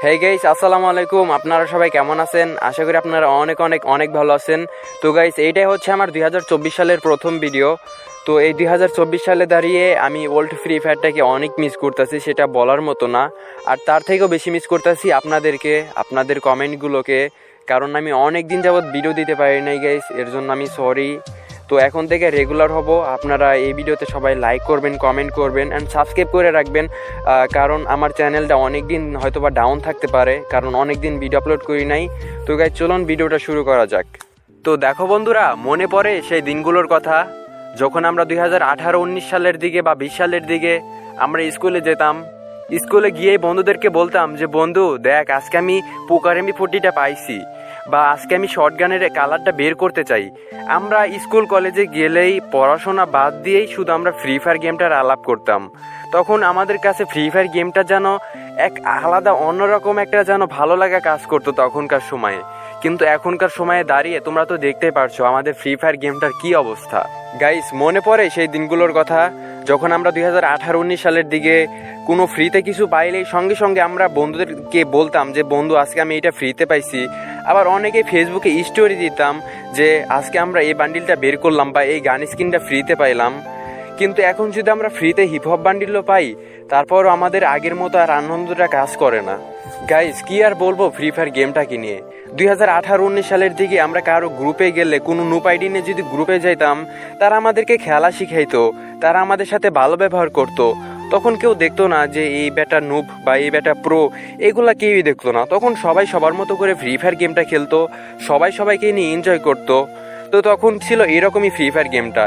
Hey guys, আসসালামু আলাইকুম। আপনারা সবাই কেমন আছেন? আশা করি আপনারা অনেক অনেক অনেক ভালো আছেন। তো গাইস, এইটাই হচ্ছে আমার 2024 সালের প্রথম ভিডিও। তো এই 2024 সালে দাঁড়িয়ে আমি ওল্ড ফ্রি ফায়ারটাকে অনেক মিস করতেছি, সেটা বলার মতো না। আর তার থেকেও বেশি মিস করতেছি আপনাদেরকে, আপনাদের কমেন্টগুলোকে, কারণ আমি অনেক দিন যাবৎ ভিডিও দিতে পারি নাই গাইস, এর জন্য আমি সরি। তো এখন থেকে রেগুলার হব। আপনারা এই ভিডিওতে সবাই লাইক করবেন, কমেন্ট করবেন অ্যান্ড সাবস্ক্রাইব করে রাখবেন, কারণ আমার চ্যানেলটা অনেক দিন হয়তো বা ডাউন থাকতে পারে, কারণ অনেক দিন ভিডিও আপলোড করি নাই। তো গাইস, চলুন ভিডিওটা শুরু করা যাক। তো দেখো বন্ধুরা, মনে পড়ে সেই দিনগুলোর কথা যখন আমরা 2018-19 সালের দিকে বা 20 সালের দিকে আমরা স্কুলে যেতাম। স্কুলে গিয়ে বন্ধুদেরকে বলতাম যে বন্ধু দেখ, আজকে আমি পোকার MP40টা পাইছি, বা আজকে আমি শর্টগানের কালারটা বের করতে চাই। আমরা স্কুল কলেজে গেলেই পড়াশোনা বাদ দিয়েই শুধু আমরা ফ্রি ফায়ার গেমটার আলাপ করতাম। তখন আমাদের কাছে ফ্রি ফায়ার গেমটা যেন এক আলাদা অন্যরকম একটা যেন ভালো লাগা কাজ করতো তখনকার সময়ে। কিন্তু এখনকার সময়ে দাঁড়িয়ে তোমরা তো দেখতেই পারছো আমাদের ফ্রি ফায়ার গেমটার কী অবস্থা। গাইস, মনে পড়ে সেই দিনগুলোর কথা যখন আমরা 2018-19 সালের দিকে কোনো ফ্রিতে কিছু পাইলেই সঙ্গে সঙ্গে আমরা বন্ধুদেরকে বলতাম যে বন্ধু আজকে আমি এটা ফ্রিতে পাইছি। আবার অনেকে ফেসবুকে স্টোরি দিতাম যে আজকে আমরা এই বান্ডিলটা বের করলাম বা এই গান স্কিনটা ফ্রিতে পাইলাম। কিন্তু এখন যদি আমরা ফ্রিতে হিপহপ বান্ডিলও পাই, তারপরও আমাদের আগের মতো আর আনন্দটা কাজ করে না। গাইস, কি আর বলবো ফ্রি ফায়ার গেমটাকে নিয়ে। 2018-19 সালের দিকে আমরা কারো গ্রুপে গেলে, কোনো নুপ আইডি নিয়ে যদি গ্রুপে যাইতাম, তারা আমাদেরকে খেলা শিখাইতো, তারা আমাদের সাথে ভালো ব্যবহার করতো। তখন কেউ দেখতো না যে এই ব্যাটা নুব বা এই ব্যাটা প্রো, এগুলা কেউই দেখতো না। তখন সবাই সবার মতো করে ফ্রি ফায়ার গেমটা খেলতো, সবাই সবাইকে নিয়ে এনজয় করতো। তো তখন ছিল এরকমই ফ্রি ফায়ার গেমটা।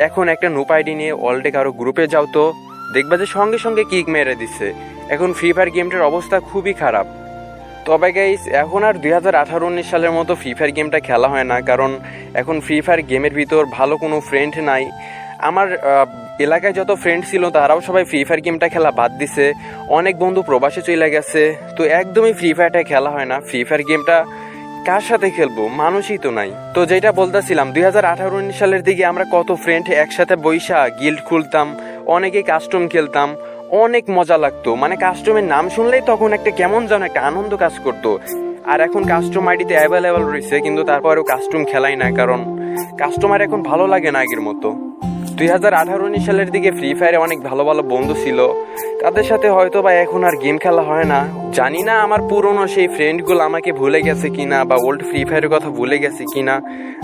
এখন একটা নুপ আইডি নিয়ে অলরেডি কারো গ্রুপে যাও তো দেখবা যে সঙ্গে সঙ্গে কিক মেরে দিচ্ছে। এখন ফ্রি ফায়ার গেমটার অবস্থা খুবই খারাপ। তবে গাইস, এখন আর 2018-19 সালের মতো ফ্রি ফায়ার গেমটা খেলা হয় না, কারণ এখন ফ্রি ফায়ার গেমের ভিতর ভালো কোনো ফ্রেন্ড নাই। আমার এলাকায় যত ফ্রেন্ড ছিল তারাও সবাই ফ্রি ফায়ার গেমটা খেলা বাদ দিছে। অনেক বন্ধু প্রবাসে চলে গেছে, তো একদমই ফ্রি ফায়ারটা খেলা হয় না। ফ্রি ফায়ার গেমটা কার সাথে খেলবো, মানুষই তো নাই। তো যেটা বলতেছিলাম, 2018-19 সালের দিকে আমরা কত ফ্রেন্ড একসাথে বইসা গিল্ড খুলতাম, অনেকে কাস্টম খেলতাম, অনেক মজা লাগতো। মানে কাস্টমের নাম শুনলেই তখন একটা কেমন যেন একটা আনন্দ কাজ করতো। আর এখন কাস্টম আইডিতে অ্যাভেলেবেল রয়েছে, কিন্তু তারপরেও কাস্টম খেলাই না, কারণ কাস্টমার এখন ভালো লাগে না আগের মতো। 2018-19 সালের দিকে ফ্রি ফায়ারে অনেক ভালো ভালো বন্ধু ছিল, তাদের সাথে হয়তো বা এখন আর গেম খেলা হয় না। জানি না আমার পুরনো সেই ফ্রেন্ডগুলো আমাকে ভুলে গেছে কিনা, বা ওল্ড ফ্রি ফায়ারের কথা ভুলে গেছে কিনা।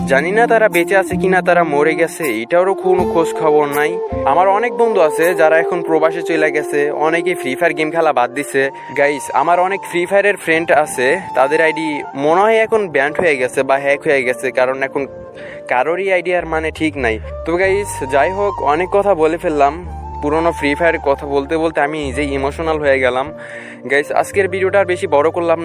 জানি না তারা বেঁচে আছে কিনা, তারা মরে গেছে এটারও কোনো খোঁজ খবর নাই। আমার অনেক বন্ধু আছে যারা এখন প্রবাসে চলে গেছে, অনেকে ফ্রি ফায়ার গেম খেলা বাদ দিছে। গাইস, আমার অনেক ফ্রি ফায়ারের ফ্রেন্ড আছে, তাদের আইডি মনে হয় এখন ব্যান্ড হয়ে গেছে বা হ্যাক হয়ে গেছে, কারণ এখন কারোরই আইডিয়ার মানে ঠিক নাই। তো গাইস, যাই হোক, অনেক কথা বলে ফেললাম। পুরোনো ফ্রি ফায়ার কথা বলতে বলতে আমি নিজেই ইমোশনাল হয়ে গেলাম। গাইস, আজকের ভিডিওটা আর বেশি বড় করলাম না।